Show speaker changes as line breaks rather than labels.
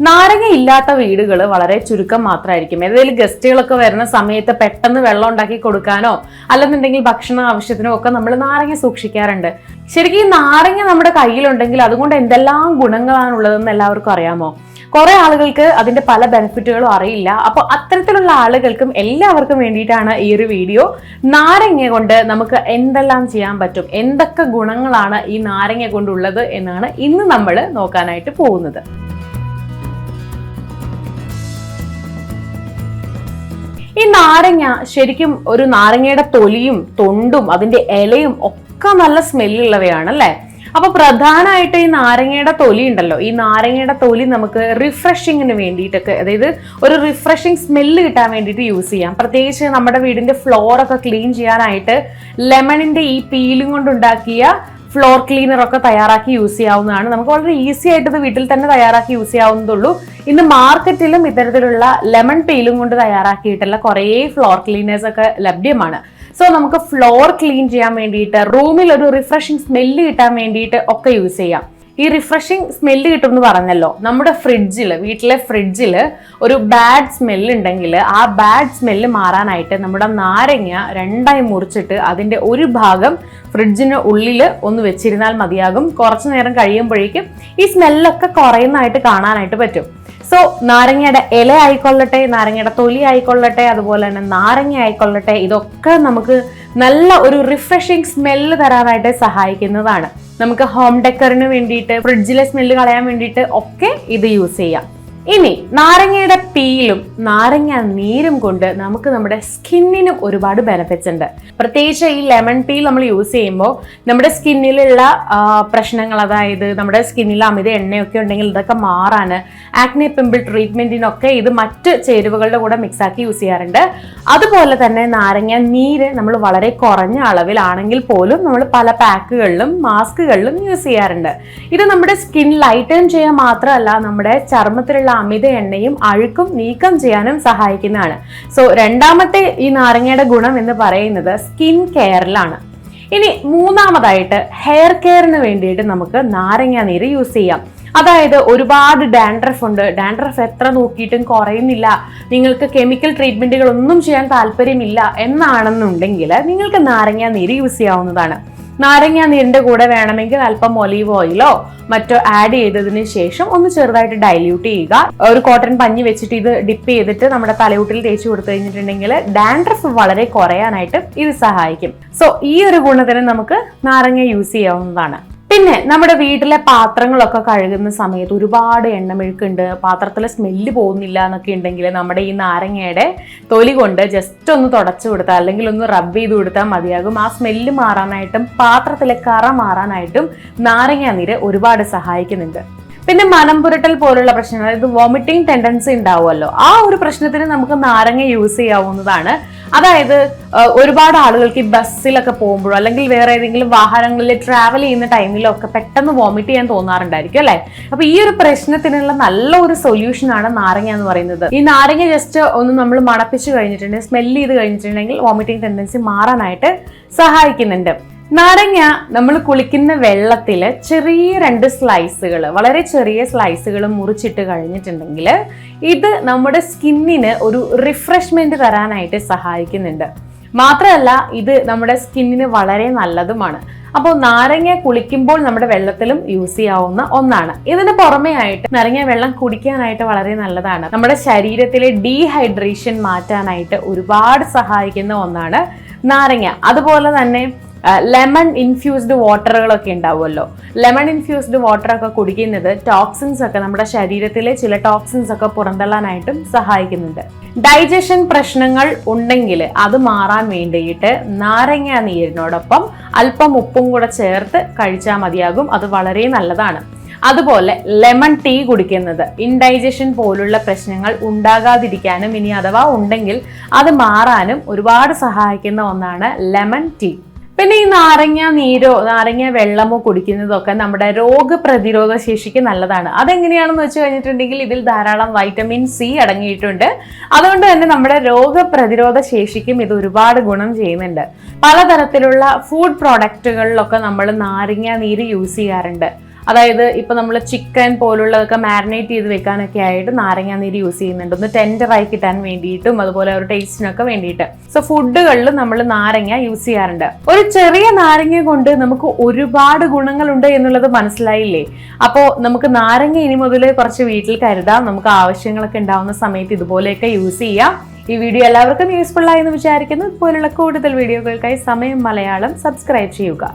നാരങ്ങ ഇല്ലാത്ത വീടുകൾ വളരെ ചുരുക്കം മാത്രമായിരിക്കും. ഏതെങ്കിലും ഗസ്റ്റുകളൊക്കെ വരുന്ന സമയത്ത് പെട്ടെന്ന് വെള്ളം ഉണ്ടാക്കി കൊടുക്കാനോ അല്ലെന്നുണ്ടെങ്കിൽ ഭക്ഷണ ആവശ്യത്തിനോ ഒക്കെ നമ്മൾ നാരങ്ങ സൂക്ഷിക്കാറുണ്ട്. ശരിക്കും ഈ നാരങ്ങ നമ്മുടെ കയ്യിലുണ്ടെങ്കിൽ അതുകൊണ്ട് എന്തെല്ലാം ഗുണങ്ങളാണുള്ളതെന്ന് എല്ലാവർക്കും അറിയാമോ? കുറെ ആളുകൾക്ക് അതിന്റെ പല ബെനിഫിറ്റുകളും അറിയില്ല. അപ്പോൾ അത്തരത്തിലുള്ള ആളുകൾക്കും എല്ലാവർക്കും വേണ്ടിയിട്ടാണ് ഈ ഒരു വീഡിയോ. നാരങ്ങ കൊണ്ട് നമുക്ക് എന്തെല്ലാം ചെയ്യാൻ പറ്റും, എന്തൊക്കെ ഗുണങ്ങളാണ് ഈ നാരങ്ങ കൊണ്ടുള്ളത് എന്നാണ് ഇന്ന് നമ്മൾ നോക്കാനായിട്ട് പോകുന്നത്. ഈ നാരങ്ങ ശരിക്കും ഒരു നാരങ്ങയുടെ തൊലിയും തൊണ്ടും അതിന്റെ ഇലയും ഒക്കെ നല്ല സ്മെല്ലുള്ളവയാണ് അല്ലെ. അപ്പൊ പ്രധാനമായിട്ട് ഈ നാരങ്ങയുടെ തൊലി ഉണ്ടല്ലോ, ഈ നാരങ്ങയുടെ തൊലി നമുക്ക് റിഫ്രഷിങ്ങിന് വേണ്ടിയിട്ടൊക്കെ, അതായത് ഒരു റിഫ്രഷിങ് സ്മെല്ല് കിട്ടാൻ വേണ്ടിയിട്ട് യൂസ് ചെയ്യാം. പ്രത്യേകിച്ച് നമ്മുടെ വീടിന്റെ ഫ്ലോർ ഒക്കെ ക്ലീൻ ചെയ്യാനായിട്ട് ലെമണിന്റെ ഈ പീലും കൊണ്ടുണ്ടാക്കിയ ഫ്ലോർ ക്ലീനർ ഒക്കെ തയ്യാറാക്കി യൂസ് ചെയ്യാവുന്നതാണ്. നമുക്ക് വളരെ ഈസി ആയിട്ട് ഇത് വീട്ടിൽ തന്നെ തയ്യാറാക്കി യൂസ് ചെയ്യാവുന്നതുള്ളൂ. ഇന്ന് മാർക്കറ്റിലും ഇത്തരത്തിലുള്ള ലെമൺ പീലും കൊണ്ട് തയ്യാറാക്കിയിട്ടുള്ള കുറേ ഫ്ലോർ ക്ലീനേഴ്സ് ഒക്കെ ലഭ്യമാണ്. സോ നമുക്ക് ഫ്ലോർ ക്ലീൻ ചെയ്യാൻ വേണ്ടിയിട്ട്, റൂമിൽ ഒരു റിഫ്രഷിങ് സ്മെല്ല് കിട്ടാൻ വേണ്ടിയിട്ട് ഒക്കെ യൂസ് ചെയ്യാം. ഈ റിഫ്രഷിങ് സ്മെല്ല് കിട്ടും എന്ന് പറഞ്ഞല്ലോ, നമ്മുടെ വീട്ടിലെ ഫ്രിഡ്ജിൽ ഒരു ബാഡ് സ്മെല്ല് ഉണ്ടെങ്കിൽ ആ ബാഡ് സ്മെല്ല് മാറാനായിട്ട് നമ്മുടെ നാരങ്ങ രണ്ടായി മുറിച്ചിട്ട് അതിന്റെ ഒരു ഭാഗം ഫ്രിഡ്ജിന് ഉള്ളിൽ ഒന്ന് വെച്ചിരുന്നാൽ മതിയാകും. കുറച്ചു നേരം കഴിയുമ്പോഴേക്കും ഈ സ്മെല്ലൊക്കെ കുറയുന്നതായിട്ട് കാണാനായിട്ട് പറ്റും. സോ നാരങ്ങയുടെ ഇല ആയിക്കൊള്ളട്ടെ, നാരങ്ങയുടെ തൊലി ആയിക്കൊള്ളട്ടെ, അതുപോലെ തന്നെ നാരങ്ങ ആയിക്കൊള്ളട്ടെ, ഇതൊക്കെ നമുക്ക് നല്ല ഒരു റിഫ്രഷിങ് സ്മെല്ല് തരാനായിട്ട് സഹായിക്കുന്നതാണ്. നമുക്ക് ഹോം ഡെക്കറിന് വേണ്ടിയിട്ട്, ഫ്രിഡ്ജിലെ സ്മെല്ല് കളയാൻ വേണ്ടിയിട്ട് ഒക്കെ ഇത് യൂസ് ചെയ്യാം. ഇനി നാരങ്ങയുടെ പീലും നാരങ്ങ നീരും കൊണ്ട് നമുക്ക് നമ്മുടെ സ്കിന്നിന് ഒരുപാട് ബെനിഫിറ്റ്സ് ഉണ്ട്. പ്രത്യേകിച്ച് ഈ ലെമൺ പീൽ നമ്മൾ യൂസ് ചെയ്യുമ്പോൾ നമ്മുടെ സ്കിന്നിലുള്ള പ്രശ്നങ്ങൾ, അതായത് നമ്മുടെ സ്കിന്നിൽ അമിത എണ്ണയൊക്കെ ഉണ്ടെങ്കിൽ ഇതൊക്കെ മാറാൻ, ആക്നെ പിമ്പിൾ ട്രീറ്റ്മെന്റിനൊക്കെ ഇത് മറ്റ് ചേരുവകളുടെ കൂടെ മിക്സ് ആക്കി യൂസ് ചെയ്യാറുണ്ട്. അതുപോലെ തന്നെ നാരങ്ങ നീര് നമ്മൾ വളരെ കുറഞ്ഞ അളവിലാണെങ്കിൽ പോലും നമ്മൾ പല പാക്കുകളിലും മാസ്കുകളിലും യൂസ് ചെയ്യാറുണ്ട്. ഇത് നമ്മുടെ സ്കിൻ ലൈറ്റൻ ചെയ്യാൻ മാത്രമല്ല, നമ്മുടെ ചർമ്മത്തിലുള്ള അമിത എണ്ണയും അഴുക്കും നീക്കം ചെയ്യാനും സഹായിക്കുന്നതാണ്. സോ രണ്ടാമത്തെ ഈ നാരങ്ങയുടെ ഗുണം എന്ന് പറയുന്നത് സ്കിൻ കെയറിലാണ്. ഇനി മൂന്നാമതായിട്ട് ഹെയർ കെയറിന് വേണ്ടിയിട്ട് നമുക്ക് നാരങ്ങ നീര് യൂസ് ചെയ്യാം. അതായത് ഒരുപാട് ഡാൻഡ്രഫ് ഉണ്ട്, ഡാൻഡ്രഫ് എത്ര നോക്കിയിട്ടും കുറയുന്നില്ല, നിങ്ങൾക്ക് കെമിക്കൽ ട്രീറ്റ്മെന്റുകൾ ഒന്നും ചെയ്യാൻ താല്പര്യമില്ല എന്നാണെന്നുണ്ടെങ്കിൽ നിങ്ങൾക്ക് നാരങ്ങ നീര് യൂസ് ചെയ്യാവുന്നതാണ്. നാരങ്ങ നീരിന്റെ കൂടെ വേണമെങ്കിൽ അല്പം ഒലീവ് ഓയിലോ മറ്റോ ആഡ് ചെയ്തതിന് ശേഷം ഒന്ന് ചെറുതായിട്ട് ഡൈല്യൂട്ട് ചെയ്യുക. ഒരു കോട്ടൺ പഞ്ഞി വെച്ചിട്ട് ഇത് ഡിപ്പ് ചെയ്തിട്ട് നമ്മുടെ തലയൂട്ടിൽ തേച്ച് കൊടുത്തു കഴിഞ്ഞിട്ടുണ്ടെങ്കിൽ ഡാൻഡ്രഫ് വളരെ കുറയാനായിട്ട് ഇത് സഹായിക്കും. സോ ഈ ഒരു ഗുണത്തിന് നമുക്ക് നാരങ്ങ യൂസ് ചെയ്യാവുന്നതാണ്. പിന്നെ നമ്മുടെ വീട്ടിലെ പാത്രങ്ങളൊക്കെ കഴുകുന്ന സമയത്ത് ഒരുപാട് എണ്ണമെഴുക്കുണ്ട്, പാത്രത്തിലെ സ്മെല്ല് പോകുന്നില്ല എന്നൊക്കെ ഉണ്ടെങ്കിൽ നമ്മുടെ ഈ നാരങ്ങയുടെ തൊലി കൊണ്ട് ജസ്റ്റ് ഒന്ന് തുടച്ചു കൊടുത്താൽ അല്ലെങ്കിൽ ഒന്ന് റബ്ബ് ചെയ്ത് കൊടുത്താൽ മതിയാകും. ആ സ്മെല്ല് മാറാനായിട്ടും പാത്രത്തിലെ കറ മാറാനായിട്ടും നാരങ്ങ നീര് ഒരുപാട് സഹായിക്കുന്നുണ്ട്. പിന്നെ മനം പുരട്ടൽ പോലുള്ള പ്രശ്നങ്ങൾ, അതായത് വോമിറ്റിംഗ് ടെൻഡൻസി ഉണ്ടാവുമല്ലോ, ആ ഒരു പ്രശ്നത്തിന് നമുക്ക് നാരങ്ങ യൂസ് ചെയ്യാവുന്നതാണ്. അതായത് ഒരുപാട് ആളുകൾക്ക് ഈ ബസ്സിലൊക്കെ പോകുമ്പോഴോ അല്ലെങ്കിൽ വേറെ ഏതെങ്കിലും വാഹനങ്ങളിൽ ട്രാവൽ ചെയ്യുന്ന ടൈമിലോ ഒക്കെ പെട്ടെന്ന് വോമിറ്റ് ചെയ്യാൻ തോന്നാറുണ്ടായിരിക്കും അല്ലെ. അപ്പൊ ഈ ഒരു പ്രശ്നത്തിനുള്ള നല്ല ഒരു സൊല്യൂഷൻ ആണ് നാരങ്ങ എന്ന് പറയുന്നത്. ഈ നാരങ്ങ ജസ്റ്റ് ഒന്ന് നമ്മൾ മണപ്പിച്ച് കഴിഞ്ഞിട്ടുണ്ടെങ്കിൽ, സ്മെല്ല് ചെയ്ത് കഴിഞ്ഞിട്ടുണ്ടെങ്കിൽ വോമിറ്റിംഗ് ടെൻഡൻസി മാറാനായിട്ട് സഹായിക്കുന്നുണ്ട്. നാരങ്ങ നമ്മൾ കുളിക്കുന്ന വെള്ളത്തിൽ ചെറിയ 2 സ്ലൈസുകൾ, വളരെ ചെറിയ സ്ലൈസുകൾ മുറിച്ചിട്ട് കഴിഞ്ഞിട്ടുണ്ടെങ്കിൽ ഇത് നമ്മുടെ സ്കിന്നിന് ഒരു റിഫ്രഷ്മെന്റ് തരാനായിട്ട് സഹായിക്കുന്നുണ്ട്. മാത്രമല്ല ഇത് നമ്മുടെ സ്കിന്നിന് വളരെ നല്ലതുമാണ്. അപ്പോൾ നാരങ്ങ കുളിക്കുമ്പോൾ നമ്മുടെ വെള്ളത്തിലും യൂസ് ചെയ്യാവുന്ന ഒന്നാണ്. ഇതിന് പുറമെ ആയിട്ട് നാരങ്ങ വെള്ളം കുടിക്കാനായിട്ട് വളരെ നല്ലതാണ്. നമ്മുടെ ശരീരത്തിലെ ഡീഹൈഡ്രേഷൻ മാറ്റാനായിട്ട് ഒരുപാട് സഹായിക്കുന്ന ഒന്നാണ് നാരങ്ങ. അതുപോലെ തന്നെ ലെമൺ ഇൻഫ്യൂസ്ഡ് വാട്ടറുകളൊക്കെ ഉണ്ടാവുമല്ലോ, ലെമൺ ഇൻഫ്യൂസ്ഡ് വാട്ടർ ഒക്കെ കുടിക്കുന്നത് ടോക്സിൻസ് ഒക്കെ, നമ്മുടെ ശരീരത്തിലെ ചില ടോക്സിൻസ് ഒക്കെ പുറന്തള്ളാനായിട്ടും സഹായിക്കുന്നുണ്ട്. ഡൈജഷൻ പ്രശ്നങ്ങൾ ഉണ്ടെങ്കിൽ അത് മാറാൻ വേണ്ടിയിട്ട് നാരങ്ങ നീരിനോടൊപ്പം അല്പം ഉപ്പും കൂടെ ചേർത്ത് കഴിച്ചാൽ മതിയാകും. അത് വളരെ നല്ലതാണ്. അതുപോലെ ലെമൺ ടീ കുടിക്കുന്നത് ഇൻഡൈജഷൻ പോലുള്ള പ്രശ്നങ്ങൾ ഉണ്ടാകാതിരിക്കാനും ഇനി അഥവാ ഉണ്ടെങ്കിൽ അത് മാറാനും ഒരുപാട് സഹായിക്കുന്ന ഒന്നാണ് ലെമൺ ടീ. പിന്നെ ഈ നാരങ്ങ നീരോ നാരങ്ങ വെള്ളമോ കുടിക്കുന്നതൊക്കെ നമ്മുടെ രോഗപ്രതിരോധ ശേഷിക്ക് നല്ലതാണ്. അതെങ്ങനെയാണെന്ന് വെച്ച് കഴിഞ്ഞിട്ടുണ്ടെങ്കിൽ ഇതിൽ ധാരാളം വൈറ്റമിൻ സി അടങ്ങിയിട്ടുണ്ട്. അതുകൊണ്ട് തന്നെ നമ്മുടെ രോഗപ്രതിരോധ ശേഷിക്കും ഇത് ഒരുപാട് ഗുണം ചെയ്യുന്നുണ്ട്. പലതരത്തിലുള്ള ഫുഡ് പ്രോഡക്റ്റുകളിലൊക്കെ നമ്മൾ നാരങ്ങ നീര് യൂസ് ചെയ്യാറുണ്ട്. അതായത് ഇപ്പൊ നമ്മൾ ചിക്കൻ പോലുള്ളതൊക്കെ മാരിനേറ്റ് ചെയ്ത് വെക്കാനൊക്കെ ആയിട്ട് നാരങ്ങ നീര് യൂസ് ചെയ്യുന്നുണ്ട്, ഒന്ന് ടെൻഡറായി കിട്ടാൻ വേണ്ടിയിട്ടും അതുപോലെ ഒരു ടേസ്റ്റിനൊക്കെ വേണ്ടിയിട്ട്. സോ ഫുഡുകളിൽ നമ്മൾ നാരങ്ങ യൂസ് ചെയ്യാറുണ്ട്. ഒരു ചെറിയ നാരങ്ങ കൊണ്ട് നമുക്ക് ഒരുപാട് ഗുണങ്ങളുണ്ട് എന്നുള്ളത് മനസ്സിലായില്ലേ? അപ്പോൾ നമുക്ക് നാരങ്ങ ഇനി മുതൽ കുറച്ച് വീട്ടിൽ കരുതാം. നമുക്ക് ആവശ്യങ്ങളൊക്കെ ഉണ്ടാവുന്ന സമയത്ത് ഇതുപോലെയൊക്കെ യൂസ് ചെയ്യാം. ഈ വീഡിയോ എല്ലാവർക്കും യൂസ്ഫുൾ ആയെന്ന് വിചാരിക്കുന്നു. ഇതുപോലുള്ള കൂടുതൽ വീഡിയോകൾക്കായി സമയം മലയാളം സബ്സ്ക്രൈബ് ചെയ്യുക.